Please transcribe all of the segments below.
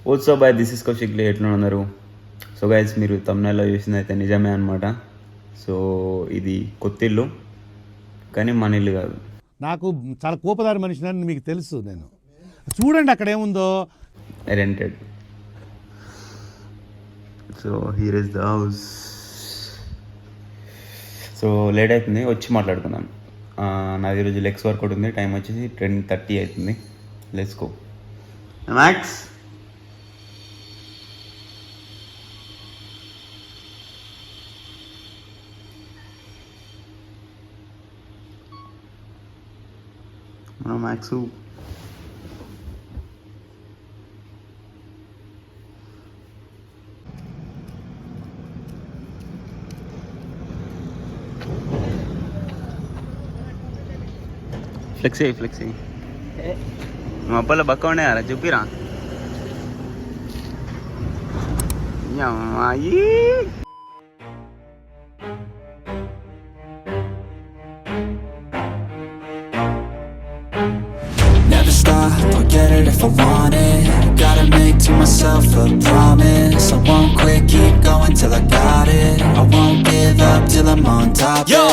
Watts up boy, this is Kaushik. ఎట్లా ఉన్నారు? So guys, మీరు తమిళనాడులో చూసింది అయితే నిజమే అనమాట. సో ఇది కొత్త ఇల్లు, కానీ మన ఇల్లు కాదు. నాకు చాలా కోపదారి మనిషిని మీకు తెలుసు. నేను చూడండి అక్కడ ఏముందో. Rented. So here is the house. So late అవుతుంది, వచ్చి మాట్లాడుకుందాం. నాది ఈరోజు లెగ్స్ వర్కౌట్ ఉంది. టైం వచ్చేసి 10:30 అవుతుంది. Let's go. Max, max flexi మా అబ్బాయిలో బక్క ఉండేయారా చూపిరా. అయ్యి never stop, I'll get it if I want it. Gotta make to myself a promise. I won't quit, keep going till I got it. I won't give up till I'm on top. Yo,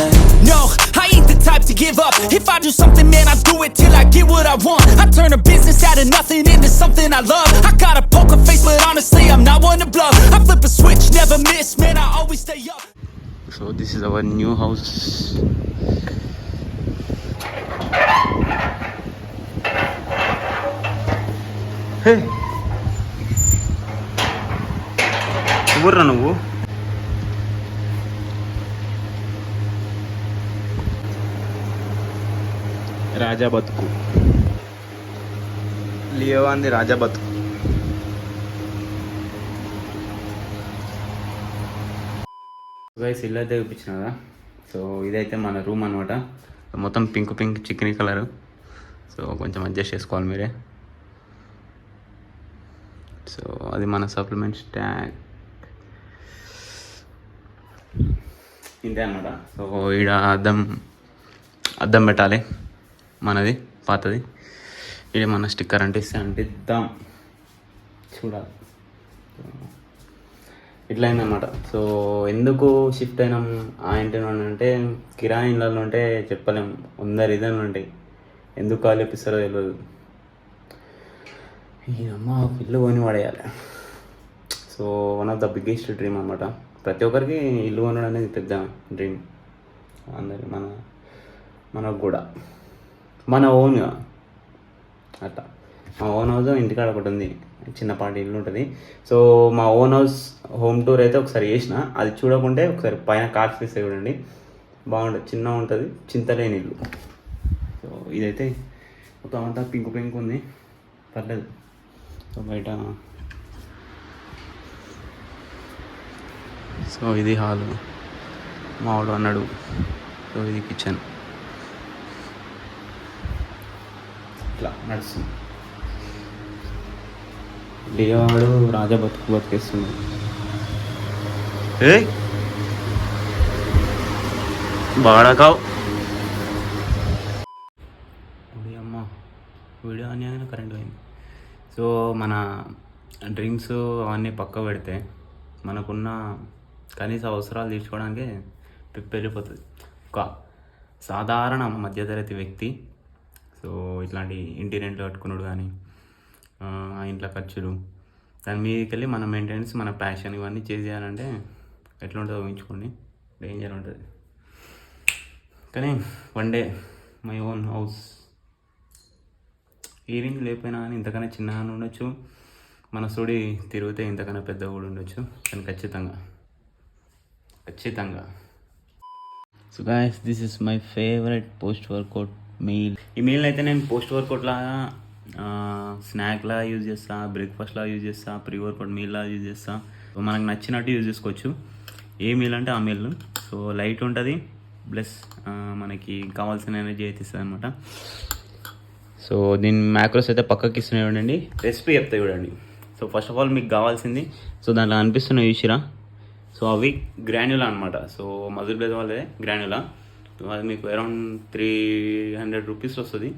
no, I ain't the type to give up. If I do something, man, I do it till I get what I want. I turn a business out of nothing into something I love. I got a poker face, but honestly, I'm not one to bluff. I flip a switch, never miss, man, I always stay up. So this is our new house. Hey, ఎవర్రా నువ్వు? రాజా బతుకు, Leo అంది రాజా బతుకు. Guys, ఇల్లు అయితే చూపించిన కదా. So ఇదైతే మన రూమ్ అనమాట. మొత్తం పింక్ చికెన్ కలర్. సో కొంచెం అడ్జస్ట్ చేసుకోవాలి మీరే. సో అది మన సప్లిమెంట్ స్టాక్ ఇంతే అనమాట. సో ఈడ అద్దం పెట్టాలి, మనది పాతది. ఇది మన స్టిక్కర్ అంటిస్తే అంటిద్దాం, చూడాలి. ఇట్లా అయిందనమాట. సో ఎందుకు షిఫ్ట్ అయినాం ఆ ఇంటి నుండి అంటే, కిరాయి ఇళ్ళల్లో ఉంటే చెప్పలేం, 100 రీజన్లు ఉంటాయి. ఎందుకు కాల్ చెప్పిస్తారో తెలియదు. ఈ అమ్మ ఇల్లు కొని పడేయాలి. So one of the biggest dream అనమాట. ప్రతి ఒక్కరికి ఇల్లు కొనడం అనేది పెద్ద డ్రీమ్. అందరి మనకు కూడా మన ఓన్గా అట్లా. మా ఓన్ హౌస్ ఇంటికాడ ఒకటి ఉంది, చిన్నపాటి ఇల్లు ఉంటుంది. సో మా ఓన్ హౌస్ హోమ్ టూర్ అయితే ఒకసారి చేసిన, అది చూడకుంటే ఒకసారి పైన కార్డ్స్ తీస్తే చూడండి, బాగుంటుంది. చిన్నగా ఉంటుంది, చింతలేని ఇల్లు. సో ఇదైతే మొత్తం అంతా పింక్ ఉంది, పర్లేదు. సో బయట, సో ఇది హాలు, మావాడు అన్నాడు. సో ఇది కిచెన్, ఇట్లా నడుస్తుంది. లియోవాడు రాజా బతికేస్తుంది. ఏ బాడకావు అమ్మ, వీడియో అని కరెంట్ పోయింది. సో మన డ్రీమ్స్ అవన్నీ పక్క పెడితే మనకున్న కనీస అవసరాలు తీర్చుకోవడానికి ట్రిప్ వెళ్ళిపోతుంది ఒక సాధారణ మధ్యతరగతి వ్యక్తి. సో ఇట్లాంటి ఇంటి రెంట్లు కట్టుకున్నాడు కానీ, ఆ ఇంట్లో ఖర్చులు, దాని మీదకి వెళ్ళి మన మెయింటెనెన్స్, మన ప్యాషన్ ఇవన్నీ చేసేయాలంటే ఎట్లా ఉంటుందో ఊహించుకోండి, డేంజర్ ఉంటుంది. కానీ one day my own house, ఈ రేంజ్ లేకపోయినా కానీ ఇంతకన్నా చిన్నగా ఉండొచ్చు, మన సోడి తిరిగితే ఇంతకన్నా పెద్ద కూడా ఉండొచ్చు. కానీ ఖచ్చితంగా. So guys, this is my favourite post workout meal. ఈ మీల్ అయితే నేను పోస్ట్ వర్కౌట్ లాగా, స్నాక్లా యూజ్ చేస్తా, బ్రేక్ఫాస్ట్లా యూజ్ చేస్తా, ప్రీ వర్కౌట్ మీల్లా యూజ్ చేస్తా. మనకు నచ్చినట్టు యూజ్ చేసుకోవచ్చు, ఏ మీల్ అంటే ఆ మీల్. సో లైట్ ఉంటుంది, ప్లస్ మనకి కావాల్సిన ఎనర్జీ అయితే ఇస్తుంది అనమాట. సో దీని మ్యాక్రోస్ అయితే పక్కకి ఇస్తున్నాయి చూడండి, రెసిపీ చెప్తా చూడండి. సో ఫస్ట్ ఆఫ్ ఆల్ మీకు కావాల్సింది, సో దాంట్లో అనిపిస్తున్నాయి చూసిరా, సో అవి గ్రాన్యులా అనమాట. సో మధుర్ బ్లేజ్ వాళ్ళే గ్రాన్యులా. అది మీకు అరౌండ్ 300 రూపీస్ వస్తుంది,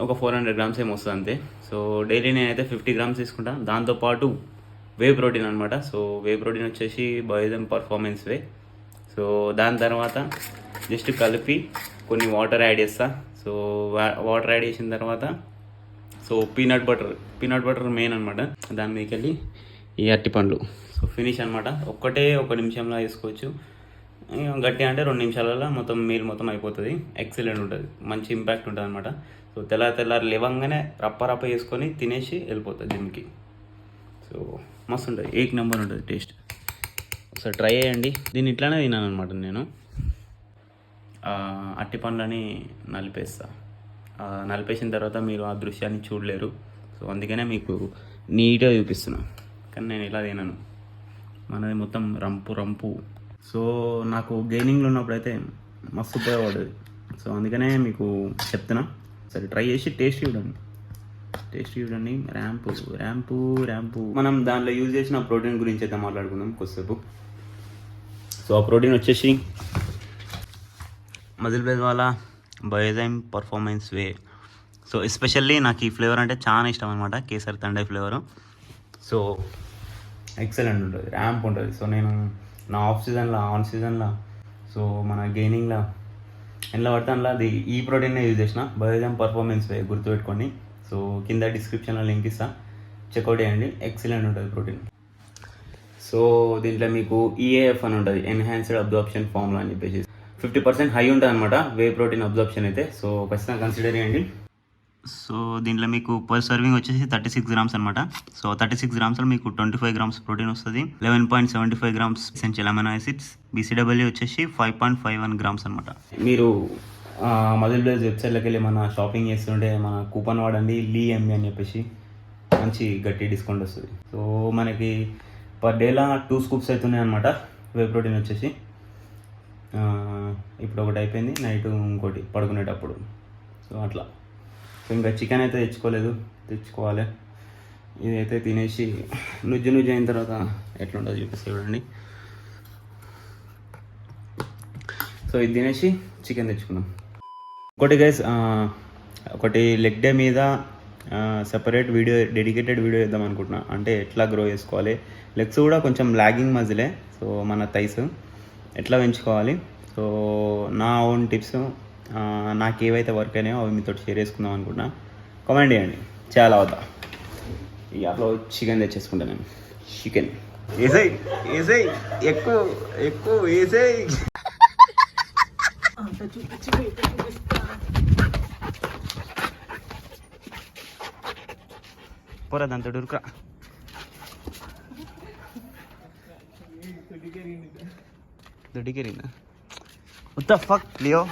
ఒక 400 గ్రామ్స్ ఏమో వస్తుంది అంతే. సో సో డైలీ నేనైతే 50 గ్రామ్స్ తీసుకుంటాను. దాంతోపాటు వే ప్రోటీన్ అనమాట. సో వే ప్రోటీన్ వచ్చేసి బయోజన్ పర్ఫార్మెన్స్ వే. సో దాని తర్వాత జస్ట్ కలిపి కొన్ని వాటర్ యాడ్ చేస్తా. సో వాటర్ యాడ్ చేసిన తర్వాత సో పీనట్ బటర్ మెయిన్ అనమాట. దాని మీదకి వెళ్ళి ఈ అరటిపండ్లు. సో ఫినిష్ అనమాట. ఒక నిమిషంలో వేసుకోవచ్చు. గట్టి అంటే 2 నిమిషాలలో మొత్తం మీల్ మొత్తం అయిపోతుంది. ఎక్సలెంట్ ఉంటుంది, మంచి ఇంపాక్ట్ ఉంటుంది అనమాట. సో తెల్లారి లేవంగానే రప్ప వేసుకొని తినేసి వెళ్ళిపోతుంది జిమ్కి. సో మస్తు ఉంటుంది, 1 నెంబర్ ఉంటుంది టేస్ట్. ఒకసారి ట్రై చేయండి. దీన్ని ఇట్లానే తిన్నాను అనమాట నేను. అట్టి పండ్లని నలిపేసిన తర్వాత మీరు ఆ దృశ్యాన్ని చూడలేరు. సో అందుకనే మీకు నీట్గా చూపిస్తున్నాను. కానీ నేను ఇలా తినాను, మనది మొత్తం రంపు. సో నాకు గెయినింగ్లో ఉన్నప్పుడైతే మస్తు ఉపయోగపడేది. సో అందుకనే మీకు చెప్తున్నా, సరే ట్రై చేసి టేస్ట్ చూడండి. ర్యాంపు మనం దాంట్లో యూజ్ చేసిన ప్రోటీన్ గురించి అయితే మాట్లాడుకుందాం కొద్దిసేపు. సో ఆ ప్రోటీన్ వచ్చేసి మజిల్ బేస్ వాళ్ళ బయోజైమ్ పర్ఫార్మెన్స్ వే. సో ఎస్పెషల్లీ నాకు ఈ ఫ్లేవర్ అంటే చాలా ఇష్టం అనమాట, కేసర్ తండే ఫ్లేవరు. సో ఎక్సలెంట్ ఉంటుంది, ర్యాంప్ ఉంటుంది. సో నేను నా ఆన్ సీజన్లో సో మన గెయినింగ్లో ఎలా పడితే అందులో అది ఈ ప్రోటీన్నే యూజ్ చేసిన, బయోజైమ్ పర్ఫార్మెన్స్ వే, గుర్తుపెట్టుకోండి. సో కింద డిస్క్రిప్షన్లో లింక్ ఇస్తా, చెక్అవుట్ చేయండి. ఎక్సలెంట్ ఉంటుంది ప్రోటీన్. సో దీంట్లో మీకు ఈఏఎఫ్ అని ఉంటుంది, ఎన్హాన్స్డ్ అబ్జార్ప్షన్ ఫార్ములా అని చెప్పేసి 50% హై ఉంటుంది అనమాట వే ప్రోటీన్ అబ్జార్ప్షన్ అయితే. సో ఖచ్చితంగా కన్సిడర్ చేయండి. సో దీంట్లో మీకు పర్ సర్వింగ్ వచ్చేసి 36 గ్రామ్స్ అనమాట. సో 36 గ్రామ్స్లో మీకు 25 గ్రామ్స్ ప్రోటీన్ వస్తుంది, 11.75 grams essential amino acids, BCAA వచ్చేసి 5.51 గ్రామ్స్ అనమాట. మీరు మజిల్ బ్లేజ్ వెబ్సైట్లోకి వెళ్ళి మన షాపింగ్ చేస్తుంటే మన కూపన్ వాడండి, LEEMB అని చెప్పేసి మంచి గట్టి డిస్కౌంట్ వస్తుంది. సో మనకి పర్ డేలా 2 స్కూప్స్ అవుతున్నాయి అనమాట వే ప్రోటీన్ వచ్చేసి. ఇప్పుడు ఒకటి అయిపోయింది, నైట్ ఇంకోటి పడుకునేటప్పుడు. సో అట్లా. సో ఇంకా చికెన్ అయితే తెచ్చుకోవాలి. ఇదైతే తినేసి నుజ్జు అయిన తర్వాత ఎట్లుంటుందో చూపిస్తే చూడండి. సో ఇది తినేసి చికెన్ తెచ్చుకుందాం. ఒకటి గైస్, ఒకటి లెగ్ డే మీద సెపరేట్ వీడియో, డెడికేటెడ్ వీడియో ఇద్దాం అనుకుంటున్నా. అంటే ఎట్లా గ్రో చేసుకోవాలి, లెగ్స్ కూడా కొంచెం లాగింగ్ మజిలే. సో మన థైస్ ఎట్లా పెంచుకోవాలి, సో నా ఓన్ టిప్స్, నాకు ఏవైతే వర్క్ అయినాయో అవి మీతో షేర్ చేసుకుందాం అనుకుంటున్నా. కామెంట్ చేయండి, చాలా అవుతా. ఈ యాప్లో చికెన్ తెచ్చేసుకుంటా నేను. చికెన్ వేసేయ్ ఎక్కువ వేసేయ్. పోరా దాంతో ఉరుకురా. దొడ్డికెరిందా? What the fuck, Leo?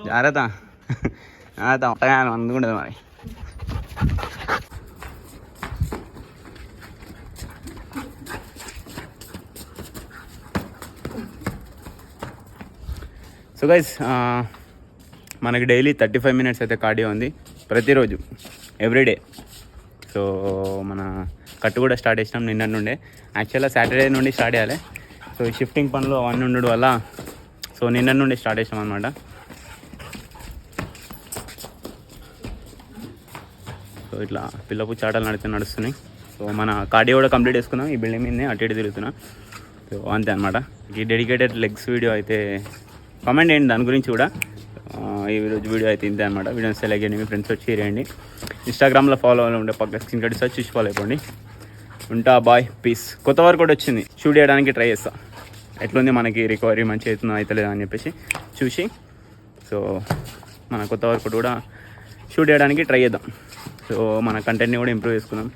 జాగ్రత్త, ఒట్టగానే అందుకుంటుంది మరి. సో గైస్, మనకి డైలీ 35 మినిట్స్ అయితే కార్డియో ఉంది ప్రతిరోజు, ఎవ్రీడే. సో మన కట్టు కూడా స్టార్ట్ చేసినాం నిన్న నుండే. యాక్చువల్గా సాటర్డే నుండి స్టార్ట్ చేయాలి. సో ఈ షిఫ్టింగ్ పనులు అవన్నీ ఉండడం వల్ల సో నిన్న నుండి స్టార్ట్ చేసినాం అనమాట. సో ఇట్లా పిల్లపు చాటలు నడుస్తున్నాయి. సో మన కార్డియో కూడా కంప్లీట్ చేసుకున్నాం. ఈ బిల్డింగ్ మీదనే అటు ఇటు తిరుగుతున్నా. సో అంతే అనమాట. ఈ డెడికేటెడ్ లెగ్స్ వీడియో అయితే కామెంట్ చేయండి దాని గురించి కూడా. ఈ రోజు వీడియో అయితే ఇంతే అనమాట. వీడియోని సెలెక్ట్ చేయండి, మీ ఫ్రెండ్స్ వచ్చి చేయండి. ఇన్స్టాగ్రామ్లో ఫాలో అవ్వాలి ఉంటే పక్క స్క్రీన్ కార్డ్ సెర్చ్ చూసి ఫాలో అయిపోండి. ఉంటా, బాయ్, పీస్. కొత్త వర్క్ కూడా వచ్చింది, షూట్ చేయడానికి ట్రై చేస్తా. ఎట్లుంది మనకి రికవరీ, మంచిగా అవుతుందో అవుతలేదా అని చెప్పేసి చూసి, సో మన కొత్త వర్క్ కూడా షూట్ చేయడానికి ట్రై చేద్దాం. సో మన కంటెంట్ని కూడా ఇంప్రూవ్ చేసుకుందాం.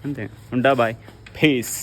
అంతే, ఉంటా, బాయ్, పీస్.